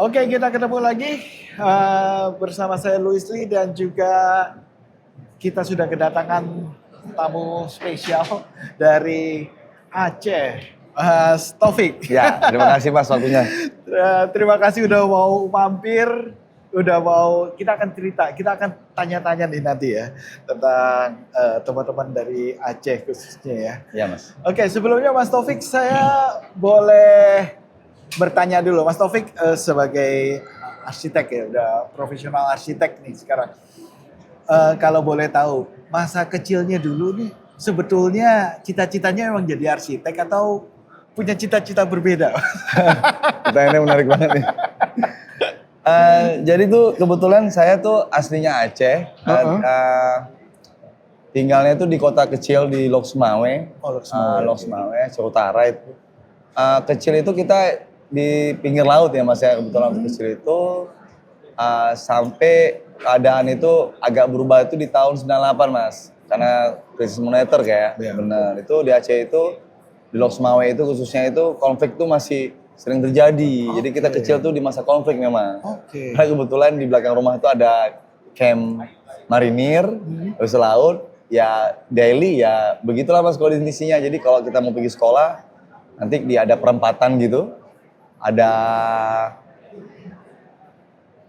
Oke, kita ketemu lagi bersama saya Louis Lee dan juga kita sudah kedatangan tamu spesial dari Aceh, Mas Taufik. Ya, terima kasih Mas waktunya. Terima kasih udah mau mampir, udah mau kita akan tanya-tanya nih nanti ya tentang teman-teman dari Aceh khususnya ya. Ya Mas. Oke, sebelumnya Mas Taufik saya boleh bertanya dulu, Mas Taufik sebagai arsitek ya, udah profesional arsitek nih sekarang. Kalau boleh tahu, masa kecilnya dulu nih sebetulnya cita-citanya memang jadi arsitek atau punya cita-cita berbeda? Pertanyaannya menarik banget nih. Jadi tuh kebetulan saya tuh aslinya Aceh. Tinggalnya tuh di kota kecil di Lok Sumawe. Lok Sumawe, Aceh Utara itu. Kecil itu kita di pinggir laut ya Mas ya, kebetulan kecil itu. Sampai keadaan itu agak berubah itu di tahun 98 Mas. Karena krisis moneter kayak, Ya. benar. Itu di Aceh itu, di Lok Sumawe itu khususnya itu konflik tuh masih sering terjadi. Jadi kita kecil tuh di masa konflik memang. Oke. Karena kebetulan di belakang rumah itu ada camp marinir, terus laut. Ya daily ya begitulah Mas kondisinya. Jadi kalau kita mau pergi sekolah, nanti ada perempatan gitu. Ada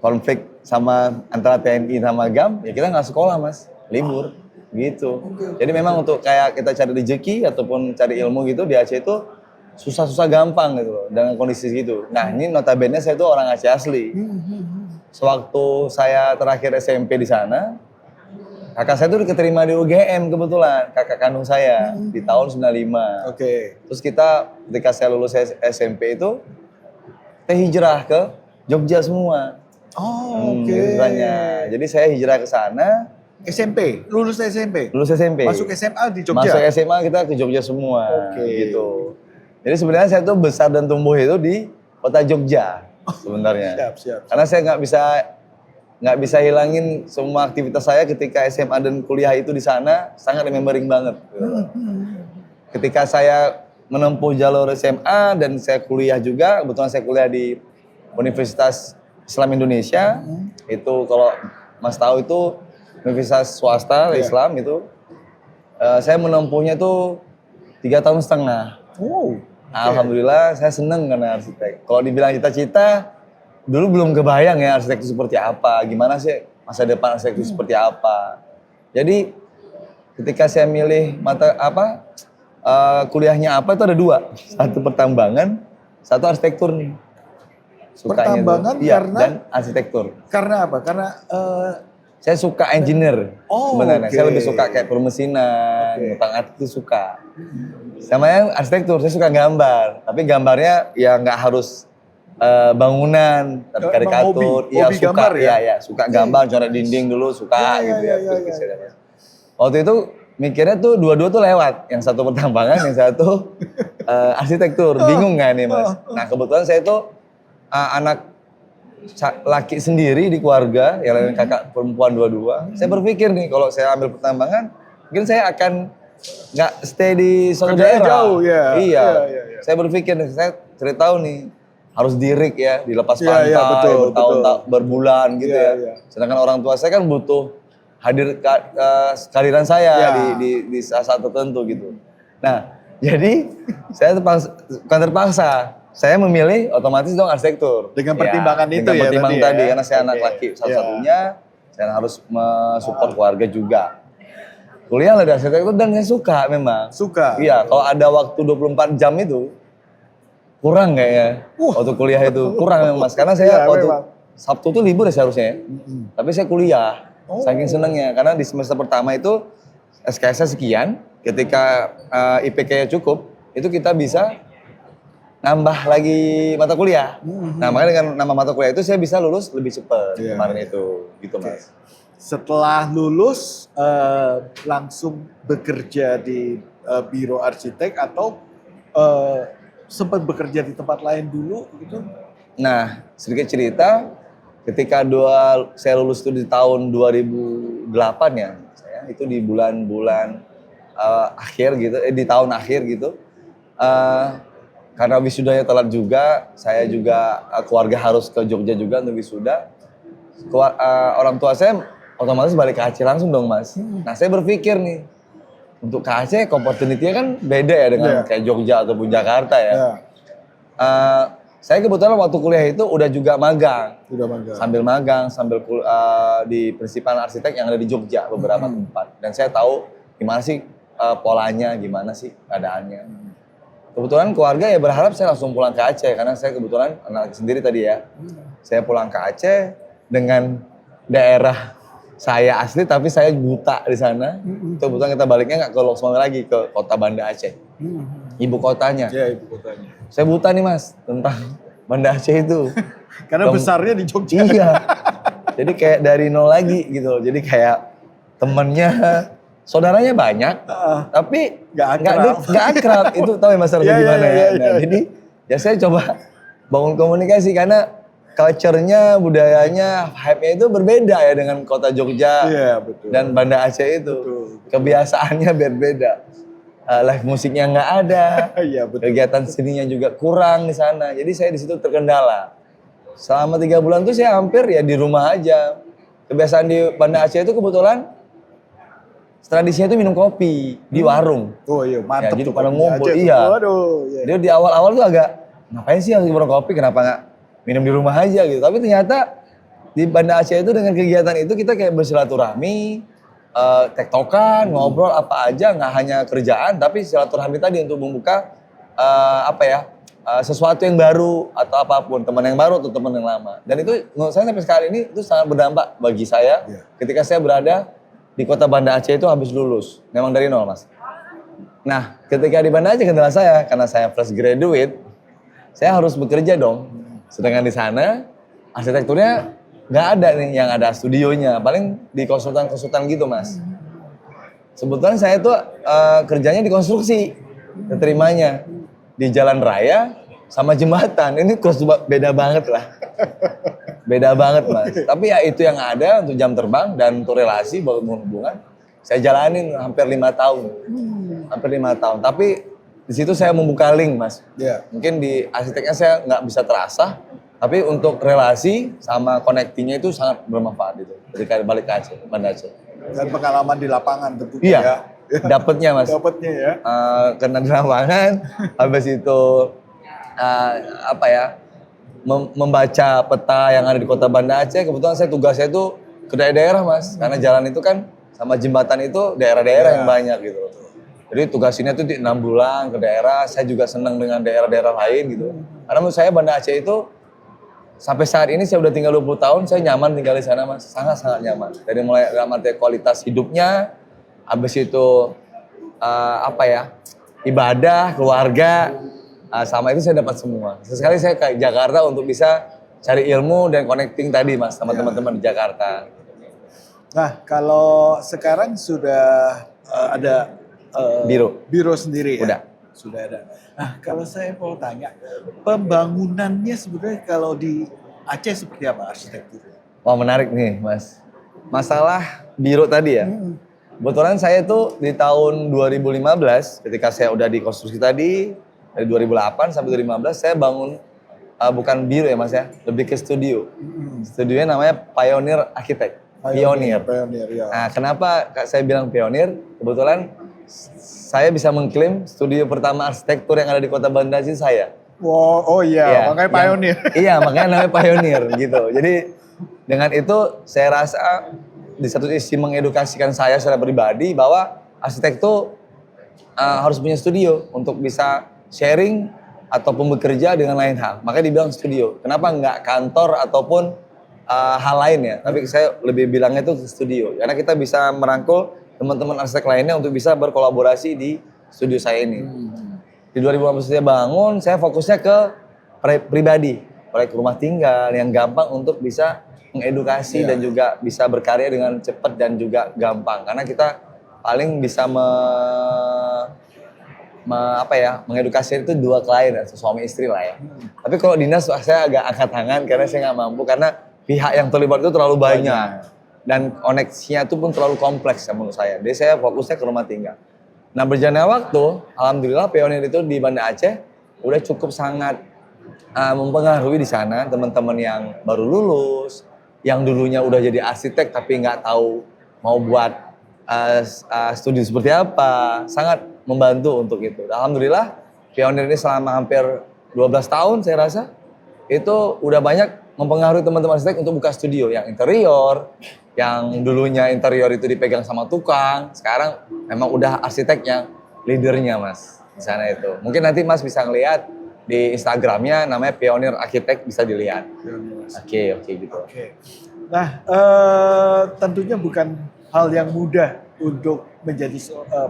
konflik sama antara TNI sama GAM, ya kita nggak sekolah Mas, libur gitu. Jadi memang untuk kayak kita cari rezeki ataupun cari ilmu gitu di Aceh itu susah-susah gampang gitu loh dengan kondisi gitu. Nah ini notabene saya tuh orang Aceh asli. Sewaktu saya terakhir SMP di sana, kakak saya tuh diterima di UGM kebetulan, kakak kandung saya di tahun 95. Oke. Terus ketika saya lulus SMP itu, kita hijrah ke Jogja semua. Oh, oke. Hijrahnya. Jadi saya hijrah ke sana. SMP, lulus SMP. Lulus SMP. Masuk SMA di Jogja. Masuk SMA kita ke Jogja semua. Oke. Gitu. Jadi sebenarnya saya tuh besar dan tumbuh itu di kota Jogja sebenarnya. Siap. Karena saya nggak bisa hilangin semua aktivitas saya ketika SMA dan kuliah itu di sana, sangat remembering banget. Ketika saya menempuh jalur SMA dan saya kuliah juga, kebetulan saya kuliah di Universitas Islam Indonesia, itu kalau Mas tahu itu universitas swasta Islam itu, saya menempuhnya tuh 3,5 tahun. Oh. Alhamdulillah saya seneng karena arsitek. Kalau dibilang cita-cita, dulu belum kebayang ya arsitek itu seperti apa, gimana sih masa depan arsitek itu seperti apa. Jadi ketika saya milih kuliahnya apa itu ada dua, satu pertambangan, satu arsitektur nih. Sukanya Pertambangan itu. Iya, karena? Dan arsitektur. Karena apa? Karena Saya suka engineer sebenarnya. oke. Saya lebih suka kayak permesinan, ngutang atik itu suka. Sama yang arsitektur, saya suka gambar. Tapi gambarnya ya nggak harus bangunan, tapi Emang karikatur. hobi Iya gambar suka, ya? iya suka gambar, coret dinding dulu suka gitu ya. Waktu itu mikirnya tuh dua-dua tuh lewat. Yang satu pertambangan, yang satu arsitektur. Bingung nggak nih Mas? Nah kebetulan saya tuh anak laki sendiri di keluarga, yang lain kakak perempuan dua-dua. Saya berpikir nih kalau saya ambil pertambangan, mungkin saya akan nggak stay di suatu Kerjanya daerah. jauh, ya. Iya. Iya. Saya berpikir nih, saya cari tahu nih harus dirik ya, dilepas Iya, pantai, iya, betul. bertahun-tahun, berbulan gitu Iya, ya. iya. Sedangkan orang tua saya kan butuh hadir kehadiran saya Iya. di saat tertentu gitu. Nah, jadi saya bukan terpaksa. Saya memilih otomatis dong arsitektur. Dengan pertimbangan itu dengan ya pertimbangan tadi tadi, ya? karena saya anak Oke. laki Iya. satu-satunya, saya harus mensupport keluarga juga. Kuliah lah di arsitektur dan saya suka memang. Suka. Iya, kalau ada waktu 24 jam itu, kurang kayaknya. Waktu kuliah itu, kurang memang Mas. Karena saya Iya, waktu memang. Sabtu tuh libur ya seharusnya. Tapi saya kuliah, saking senengnya. Karena di semester pertama itu, SKS sekian, ketika IPK-nya cukup, itu kita bisa nambah lagi mata kuliah. Nah makanya dengan nambah mata kuliah itu saya bisa lulus lebih cepat kemarin itu, gitu Mas. Setelah lulus langsung bekerja di biro arsitek atau sempat bekerja di tempat lain dulu gitu? Nah sedikit cerita, ketika saya lulus itu di tahun 2008 ya, saya itu di bulan-bulan akhir gitu, di tahun akhir gitu. karena wisudanya telat juga, saya juga keluarga harus ke Jogja juga untuk wisuda. Orang tua saya otomatis balik ke Aceh langsung dong mas. Nah saya berpikir nih, untuk ke Aceh opportunity-nya kan beda ya dengan kayak Jogja ataupun Jakarta ya. Saya kebetulan waktu kuliah itu udah juga magang. Udah magang. Sambil magang, sambil di Persipanan Arsitek yang ada di Jogja beberapa tempat. Dan saya tahu gimana sih polanya, gimana sih keadaannya. Kebetulan keluarga ya berharap saya langsung pulang ke Aceh karena saya kebetulan anak sendiri tadi ya. Saya pulang ke Aceh dengan daerah saya asli tapi saya buta di sana. Kebetulan kita baliknya nggak ke Loksmawe lagi, ke kota Banda Aceh. Ibu kotanya. Iya, ibu kotanya. Saya buta nih mas tentang Banda Aceh itu. Karena besarnya di Jogja. Iya. Jadi kayak dari nol lagi gitu. Jadi kayak temennya, saudaranya banyak, tapi nggak akrab. Itu tahu ya masalahnya gimana ya. Nah, jadi ya saya coba bangun komunikasi karena culture-nya, budayanya, hype-nya itu berbeda ya dengan kota Jogja dan Banda Aceh itu. Kebiasaannya berbeda. Live musiknya nggak ada, kegiatan seninya juga kurang di sana. Jadi saya di situ terkendala. Selama 3 bulan tuh saya hampir ya di rumah aja. Kebiasaan di Banda Aceh itu kebetulan tradisinya itu minum kopi di warung. Oh iya, mantep ya, jadi tuh. pada ngumpul, iya. Waduh, iya. Dia di awal-awal tuh agak, ngapain sih harus minum kopi, kenapa nggak minum di rumah aja gitu. Tapi ternyata di Banda Aceh itu dengan kegiatan itu kita kayak bersilaturahmi, tektokan, ngobrol apa aja, nggak hanya kerjaan, tapi silaturahmi tadi untuk membuka sesuatu yang baru atau apapun, teman yang baru atau teman yang lama. Dan itu menurut saya sampai sekarang ini itu sangat berdampak bagi saya ketika saya berada di kota Banda Aceh itu habis lulus, memang dari nol mas. Nah ketika di Banda Aceh kendala saya, karena saya fresh graduate, saya harus bekerja dong. Sedangkan di sana arsitekturnya nggak ada nih yang ada studionya, paling di konsultan-konsultan gitu mas. Sebetulnya saya tuh kerjanya di konstruksi, keterimanya di jalan raya sama jembatan. Ini beda banget lah. Beda banget mas. Tapi ya itu yang ada untuk jam terbang dan untuk relasi bangun hubungan. Saya jalanin hampir 5 tahun. Hampir 5 tahun. Tapi di situ saya membuka link mas. Mungkin di arsiteknya saya nggak bisa terasa. Tapi untuk relasi sama connectingnya itu sangat bermanfaat gitu. Ketika balik ke Aceh, Banda Aceh. Dan pengalaman di lapangan tentunya iya, ya. Dapatnya mas. Dapatnya ya. Karena di lapangan, habis itu membaca peta yang ada di kota Banda Aceh. Kebetulan saya tugasnya itu ke daerah-daerah mas. Karena jalan itu kan sama jembatan itu daerah-daerah yang banyak gitu. Jadi tugas ini tuh di 6 bulan ke daerah. Saya juga senang dengan daerah-daerah lain gitu. Karena menurut saya Banda Aceh itu sampai saat ini saya udah tinggal 20 tahun, saya nyaman tinggal di sana mas. Sangat-sangat nyaman. Dari mulai dalam arti kualitas hidupnya, habis itu ibadah, keluarga, sama itu saya dapat semua. Sesekali saya ke Jakarta untuk bisa cari ilmu dan connecting tadi mas sama teman-teman di Jakarta. Nah kalau sekarang sudah ada biro sendiri ya? Sudah ada. Nah kalau saya mau tanya, pembangunannya sebenarnya kalau di Aceh seperti apa arsitektur? Wah menarik nih mas. Masalah biro tadi ya. Kebetulan saya tuh di tahun 2015 ketika saya udah di konstruksi tadi, dari 2008 sampai 2015 saya bangun bukan biro ya mas ya, lebih ke studio. Studionya namanya Pioneer Architect. Pioneer ya. Nah kenapa saya bilang pionir? Kebetulan saya bisa mengklaim studio pertama arsitektur yang ada di kota Banda Aceh saya. Wow, oh iya, makanya pioneer. Iya, makanya namanya pioneer gitu. Jadi dengan itu saya rasa di satu sisi mengedukasikan saya secara pribadi bahwa arsitek itu harus punya studio untuk bisa sharing ataupun bekerja dengan lain hal. Makanya dibilang studio. Kenapa nggak kantor ataupun hal lain ya? Tapi saya lebih bilangnya itu studio. Karena kita bisa merangkul teman-teman arsitek lainnya untuk bisa berkolaborasi di studio saya ini. Di 2015 saya bangun, saya fokusnya ke pribadi, proyek rumah tinggal yang gampang untuk bisa mengedukasi dan juga bisa berkarya dengan cepat dan juga gampang. Karena kita paling bisa mengedukasi itu 2 klien, suami istri lah ya. Tapi kalau dinas saya agak angkat tangan karena saya nggak mampu karena pihak yang terlibat itu terlalu banyak. Dan koneksinya itu pun terlalu kompleks ya menurut saya. Jadi saya fokusnya ke rumah tinggal. Nah berjalannya waktu, alhamdulillah pionir itu di Banda Aceh udah cukup sangat mempengaruhi di sana teman-teman yang baru lulus, yang dulunya udah jadi arsitek tapi nggak tahu mau buat studi seperti apa, sangat membantu untuk itu. Alhamdulillah Pionir ini selama hampir 12 tahun saya rasa itu udah banyak mempengaruhi teman-teman arsitek untuk buka studio yang interior, yang dulunya interior itu dipegang sama tukang, sekarang memang udah arsitek yang leadernya mas di sana itu. Mungkin nanti mas bisa ngelihat di Instagramnya namanya Pionir Arsitek, bisa dilihat. Oke gitu. Oke. Nah, tentunya bukan hal yang mudah untuk menjadi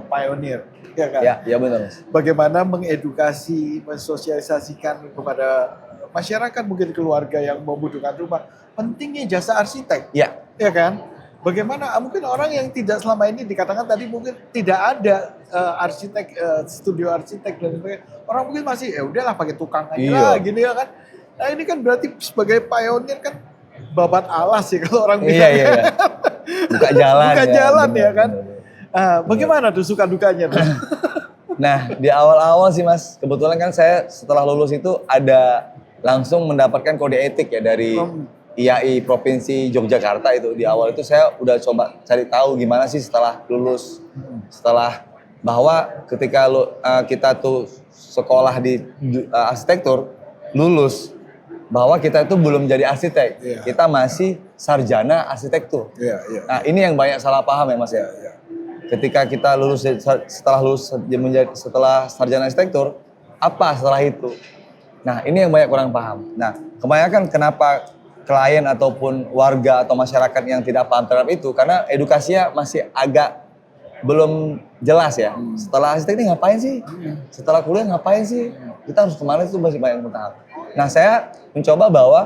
pionir, ya kan? Ya benar mas. Bagaimana mengedukasi, mensosialisasikan kepada masyarakat, mungkin keluarga yang membutuhkan rumah, pentingnya jasa arsitek, ya kan? Bagaimana mungkin orang yang tidak selama ini dikatakan tadi mungkin tidak ada arsitek, studio arsitek dan sebagainya, orang mungkin masih ya udahlah pakai tukang aja lah, gini ya kan? Nah ini kan berarti sebagai pionir kan babat alas ya kalau orang bilang. Iya. Buka jalan. Buka jalan ya kan. Bagaimana tuh suka dukanya tuh? Nah di awal-awal sih mas, kebetulan kan saya setelah lulus itu ada langsung mendapatkan kode etik ya dari IAI Provinsi Yogyakarta itu. Di awal itu saya udah coba cari tahu gimana sih setelah lulus, setelah bahwa ketika kita tuh sekolah di arsitektur, lulus, bahwa kita itu belum jadi arsitek, kita masih sarjana arsitektur. Nah ini yang banyak salah paham ya mas ya. Ketika kita lulus, setelah sarjana arsitektur, apa setelah itu? Nah ini yang banyak kurang paham. Nah kebanyakan kenapa klien ataupun warga atau masyarakat yang tidak paham terhadap itu, karena edukasinya masih agak belum jelas ya. Setelah arsitek ini ngapain sih? Setelah kuliah ngapain sih? Kita harus kemana, itu masih banyak yang tahu. Nah saya mencoba bahwa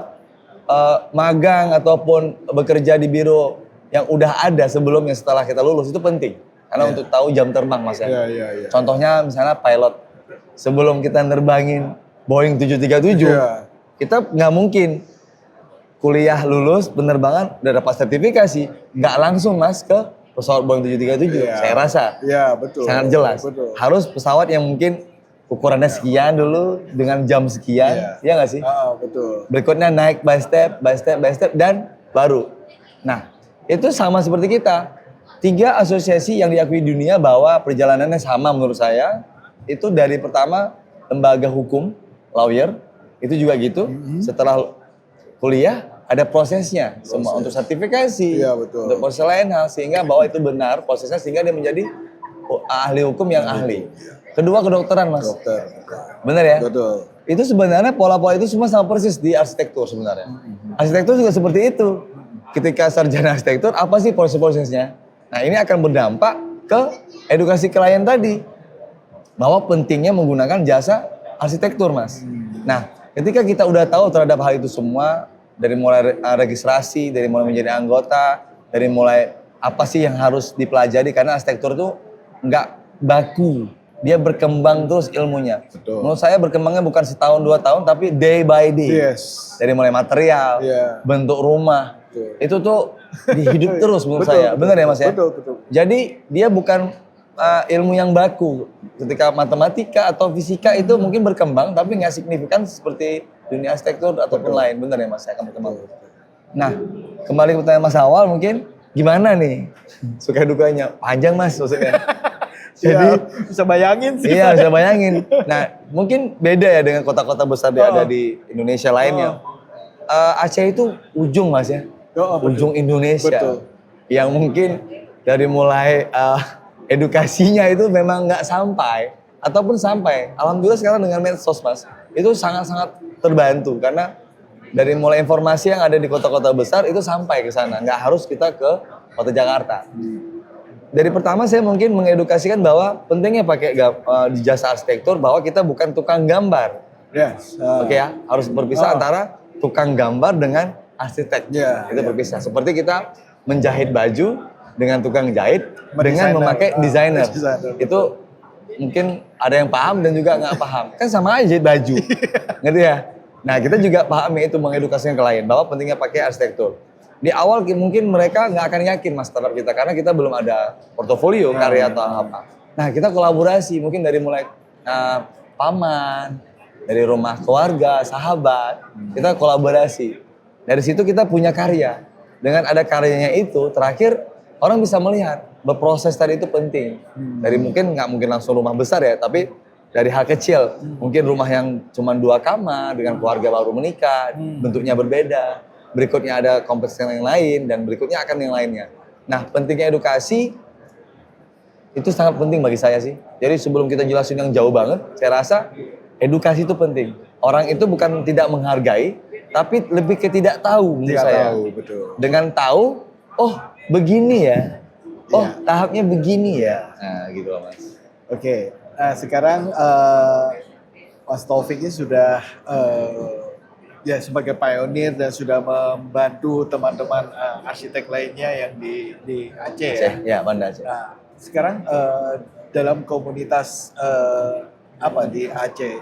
magang ataupun bekerja di biro yang udah ada sebelumnya setelah kita lulus itu penting. Karena untuk tahu jam terbang mas ya. Contohnya misalnya pilot. Sebelum kita nerbangin Boeing 737, kita nggak mungkin kuliah lulus penerbangan udah dapat sertifikasi, nggak langsung mas ke pesawat Boeing 737. Saya rasa sangat jelas. Harus pesawat yang mungkin ukurannya sekian dulu dengan jam sekian, ya nggak sih? Betul. Berikutnya naik by step dan baru. Nah itu sama seperti kita. 3 asosiasi yang diakui dunia bahwa perjalanannya sama menurut saya. Itu dari pertama lembaga hukum, lawyer, itu juga gitu. Setelah kuliah ada prosesnya, semua untuk sertifikasi, untuk proses lain hal, sehingga bahwa itu benar prosesnya, sehingga dia menjadi ahli hukum yang ahli. Kedua kedokteran mas. Benar ya? Betul. Itu sebenarnya pola-pola itu semua sama persis di arsitektur sebenarnya. Arsitektur juga seperti itu. Ketika sarjana arsitektur, apa sih proses-prosesnya? Nah ini akan berdampak ke edukasi klien tadi. Bahwa pentingnya menggunakan jasa arsitektur mas. Nah ketika kita udah tahu terhadap hal itu semua, dari mulai registrasi, dari mulai menjadi anggota, dari mulai apa sih yang harus dipelajari, karena arsitektur itu nggak baku, dia berkembang terus ilmunya. Menurut saya berkembangnya bukan setahun 2 tahun, tapi day by day. Dari mulai material, bentuk rumah, itu tuh dihidup terus menurut saya. Benar ya mas ya? Betul. Jadi dia bukan ilmu yang baku. Ketika matematika atau fisika itu mungkin berkembang, tapi nggak signifikan seperti dunia arsitektur ataupun lain. Benar ya mas, saya akan berkembang. Nah, kembali ke pertanyaan mas awal, mungkin gimana nih suka dukanya? Panjang mas maksudnya. Jadi bisa bayangin sih. Iya bisa bayangin. Nah mungkin beda ya dengan kota-kota besar yang ada di Indonesia lainnya. Aceh itu ujung mas ya, ujung Indonesia. Yang mungkin dari mulai edukasinya itu memang nggak sampai, ataupun sampai. Alhamdulillah sekarang dengan medsos mas, itu sangat-sangat terbantu karena dari mulai informasi yang ada di kota-kota besar itu sampai ke sana, nggak harus kita ke kota Jakarta. Dari pertama saya mungkin mengedukasikan bahwa pentingnya pakai di jasa arsitektur, bahwa kita bukan tukang gambar. Oke ya, harus berpisah antara tukang gambar dengan arsitek. Itu berpisah. Seperti kita menjahit baju dengan tukang jahit, dengan memakai desainer. Itu mungkin ada yang paham dan juga nggak paham. Kan sama aja jahit baju, ngerti ya? Nah kita juga paham itu, mengedukasikan klien bahwa pentingnya pakai arsitektur. Di awal mungkin mereka nggak akan yakin mas terhadap kita, karena kita belum ada portofolio karya atau apa. Nah kita kolaborasi mungkin dari mulai paman, dari rumah keluarga, sahabat, kita kolaborasi. Dari situ kita punya karya. Dengan ada karyanya itu, terakhir orang bisa melihat berproses tadi itu penting. Dari nggak mungkin langsung rumah besar ya, tapi dari hal kecil. Mungkin rumah yang cuma 2 kamar dengan keluarga baru menikah, bentuknya berbeda. Berikutnya ada kompleks yang lain dan berikutnya akan yang lainnya. Nah, pentingnya edukasi itu sangat penting bagi saya sih. Jadi sebelum kita jelasin yang jauh banget, saya rasa edukasi itu penting. Orang itu bukan tidak menghargai, tapi lebih ke tidak tahu menurut saya. Tahu, betul. Dengan tahu, oh begini ya, oh Iya. tahapnya begini ya. Nah gitu loh Mas. Oke, nah sekarang Mas Taufik ini sudah ya sebagai pionir dan sudah membantu teman-teman arsitek lainnya yang di Aceh ya. Aceh, ya Banda Aceh. Nah, sekarang dalam komunitas apa di Aceh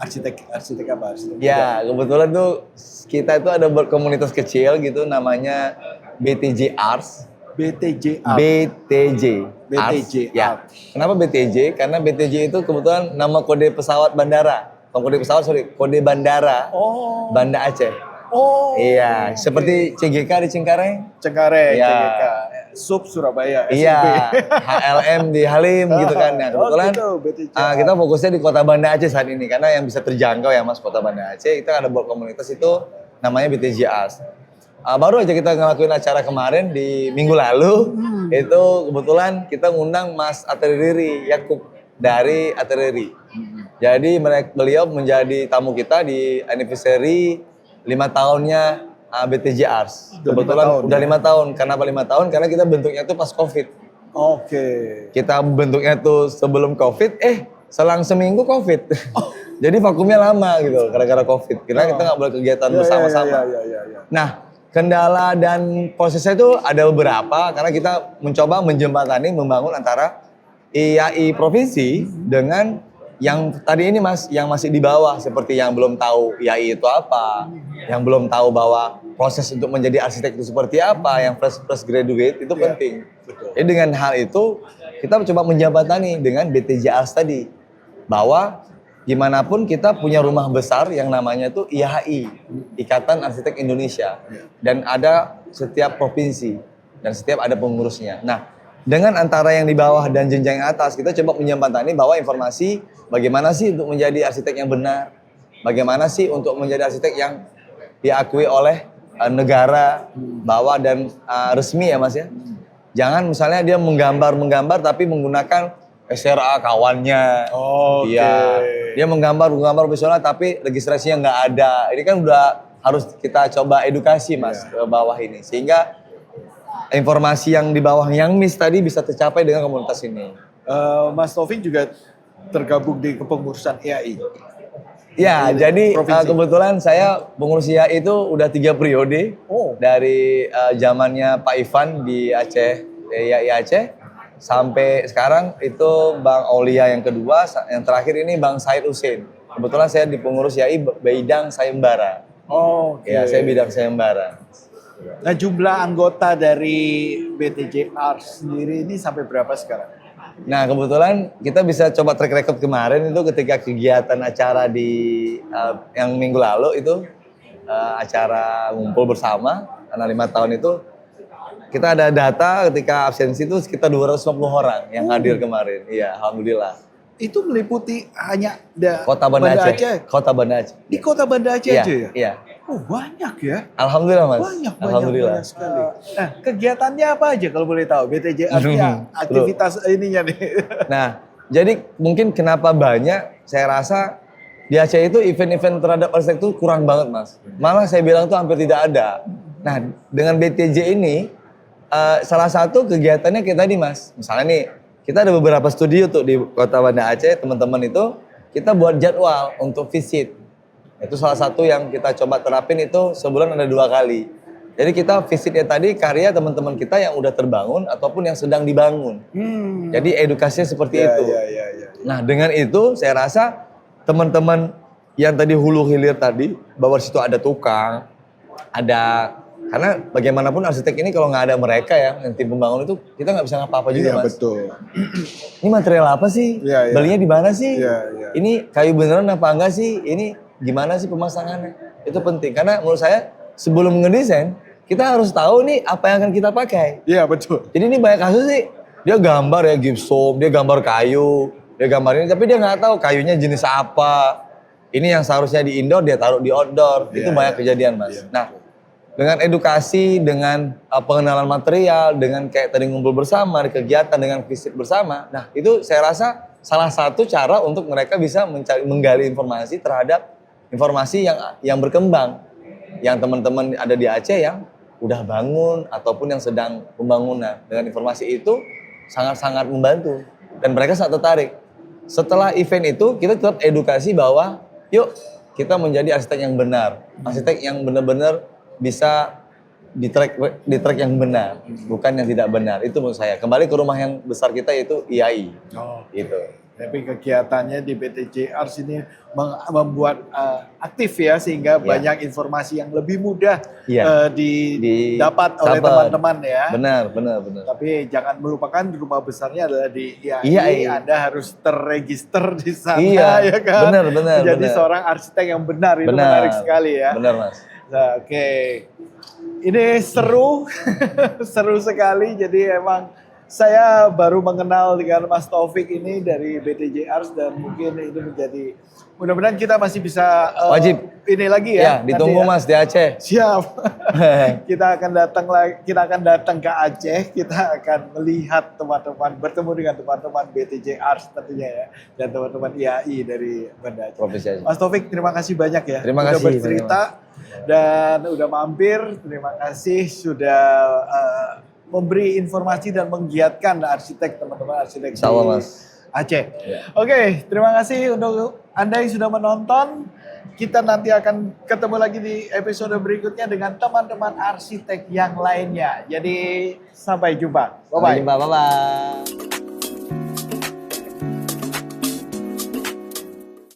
arsitek apa? Arsitek Ya kebetulan tuh kita itu ada komunitas kecil gitu namanya BTJ Arts. BTJ Art. BTJ. BTJ Arts. Ya. Art. Kenapa BTJ? Karena BTJ itu kebetulan nama kode pesawat bandara. Kode pesawat kode bandara. Oh. Banda Aceh. Oh. Iya, seperti CGK di Cengkareng. Cengkareng, Iya. CGK, Sub Surabaya, Iya, SMP. HLM di Halim gitu kan. Nah, kebetulan gitu, BTJ kita fokusnya di Kota Banda Aceh saat ini karena yang bisa terjangkau ya Mas Kota Banda Aceh. Kita ada buat komunitas itu namanya BTJ Arts. Baru aja kita ngelakuin acara kemarin di minggu lalu. Itu kebetulan kita ngundang Mas Ateriri Yakub dari Ateriri. Jadi beliau menjadi tamu kita di anniversary 5 tahunnya BTJ Arts. Udah Kebetulan 5 tahun, udah ya? 5 tahun. Kenapa 5 tahun? Karena kita bentuknya tuh pas COVID. Oke. Kita bentuknya tuh sebelum COVID, selang seminggu COVID. Jadi vakumnya lama gitu gara-gara COVID. Karena kita nggak boleh kegiatan bersama-sama. Ya. Nah, kendala dan prosesnya itu ada beberapa karena kita mencoba menjembatani, membangun antara IAI provinsi dengan yang tadi ini Mas, yang masih di bawah seperti yang belum tahu IAI itu apa, yang belum tahu bahwa proses untuk menjadi arsitek itu seperti apa, yang fresh graduate itu penting. Betul. Jadi dengan hal itu kita coba menjembatani dengan BTJ Arts tadi bahwa gimana pun kita punya rumah besar yang namanya itu IAHI, Ikatan Arsitek Indonesia, dan ada setiap provinsi dan setiap ada pengurusnya. Nah, dengan antara yang di bawah dan jenjang yang atas, kita coba menjembatani bahwa informasi bagaimana sih untuk menjadi arsitek yang benar, bagaimana sih untuk menjadi arsitek yang diakui oleh negara, bahwa dan resmi ya Mas ya. Jangan misalnya dia menggambar tapi menggunakan SRA kawannya. Oke. Iya. Dia menggambar profesional tapi registrasinya nggak ada. Ini kan udah harus kita coba edukasi Mas ke bawah ini sehingga informasi yang di bawah yang miss tadi bisa tercapai dengan komunitas ini. Mas Taufik juga tergabung di kepengurusan IAI. Ya, Di jadi provinsi. kebetulan saya pengurus IAI itu udah 3 periode. Oh. Dari zamannya Pak Ivan di Aceh, IAI Aceh, sampai sekarang itu Bang Aulia yang kedua, yang terakhir ini Bang Said Hussein. Kebetulan saya di pengurus IAI bidang sayembara. Oke. Ya, saya bidang sayembara. Nah, jumlah anggota dari BTJ Arts sendiri ini sampai berapa sekarang? Nah, kebetulan kita bisa coba track record kemarin itu ketika kegiatan acara di yang minggu lalu itu acara ngumpul bersama karena 5 tahun itu kita ada data ketika absensi itu sekitar 250 orang yang hadir kemarin. Iya, alhamdulillah. Itu meliputi hanya Kota Banda Aceh. Kota Banda Aceh. Di Kota Banda Aceh Iya, aja ya? iya. Oh, banyak ya? Alhamdulillah Mas. Banyak sekali. Nah, kegiatannya apa aja kalau boleh tahu? BTJ artinya aktivitas ininya nih. Nah, jadi mungkin kenapa banyak, saya rasa di Aceh itu event-event terhadap arsitek itu kurang banget Mas. Malah saya bilang tuh hampir tidak ada. Nah, dengan BTJ ini, salah satu kegiatannya kayak tadi Mas. Misalnya nih, kita ada beberapa studio tuh di Kota Banda Aceh, teman-teman itu, kita buat jadwal untuk visit. Itu salah satu yang kita coba terapin itu sebulan ada 2 kali. Jadi kita visitnya tadi karya teman-teman kita yang udah terbangun ataupun yang sedang dibangun. Jadi edukasinya seperti itu. Ya. Nah dengan itu saya rasa teman-teman yang tadi hulu hilir tadi bahwa di situ ada tukang, ada Karena bagaimanapun arsitek ini kalau nggak ada mereka ya, yang tim pembangun itu kita nggak bisa ngapa-apa juga Iya mas. betul. Ini material apa sih? Iya, iya. Belinya di mana sih? Iya, iya. Ini kayu beneran apa enggak sih? Ini gimana sih pemasangannya? Itu penting karena menurut saya sebelum ngedesain kita harus tahu nih apa yang akan kita pakai. Iya betul. Jadi ini banyak kasus sih dia gambar ya gypsum, dia gambar kayu, dia gambar ini tapi dia nggak tahu kayunya jenis apa. Ini yang seharusnya di indoor dia taruh di outdoor. Itu Iya, banyak iya. kejadian mas. Iya. Nah dengan edukasi, dengan pengenalan material, dengan kayak tadi ngumpul bersama, di kegiatan, dengan visit bersama. Nah itu saya rasa salah satu cara untuk mereka bisa menggali informasi terhadap informasi yang berkembang. Yang teman-teman ada di Aceh yang udah bangun ataupun yang sedang pembangunan. Dengan informasi itu sangat-sangat membantu. Dan mereka sangat tertarik. Setelah event itu kita tetap edukasi bahwa yuk kita menjadi arsitek yang benar. Arsitek yang benar-benar bisa di track yang benar, bukan yang tidak benar. Itu menurut saya. Kembali ke rumah yang besar kita yaitu IAI. Oh. Gitu. Tapi kegiatannya di BTJ Ars ini membuat aktif ya sehingga Iya. banyak informasi yang lebih mudah Iya. didapat oleh Dapat. teman-teman ya. Benar. Tapi jangan melupakan rumah besarnya adalah di IAI. IAI. Anda harus terregister di sana Iya, ya kan. benar. Menjadi seorang arsitek yang benar itu menarik sekali ya. Benar mas. Nah, oke. Ini seru, seru sekali. Jadi emang saya baru mengenal dengan Mas Taufik ini dari BTJ Ars dan mungkin ini menjadi mudah-mudahan kita masih bisa Wajib. ini lagi Ya, ya. ditunggu nanti ya. mas di Aceh. Siap. Kita akan datang ke Aceh, kita akan melihat teman-teman, bertemu dengan teman-teman BTJ Ars tentunya ya dan teman-teman IAI dari Banda Aceh. Provinsi Aceh. Mas Taufik terima kasih banyak ya. Terima Udah kasih bercerita dan udah mampir. Terima kasih sudah memberi informasi dan menggiatkan arsitek teman-teman arsitek Insya Allah, di Mas. Aceh. Ya. Oke, terima kasih untuk Anda yang sudah menonton. Kita nanti akan ketemu lagi di episode berikutnya dengan teman-teman arsitek yang lainnya. Jadi sampai jumpa. Bye-bye. Sampai jumpa, bye-bye.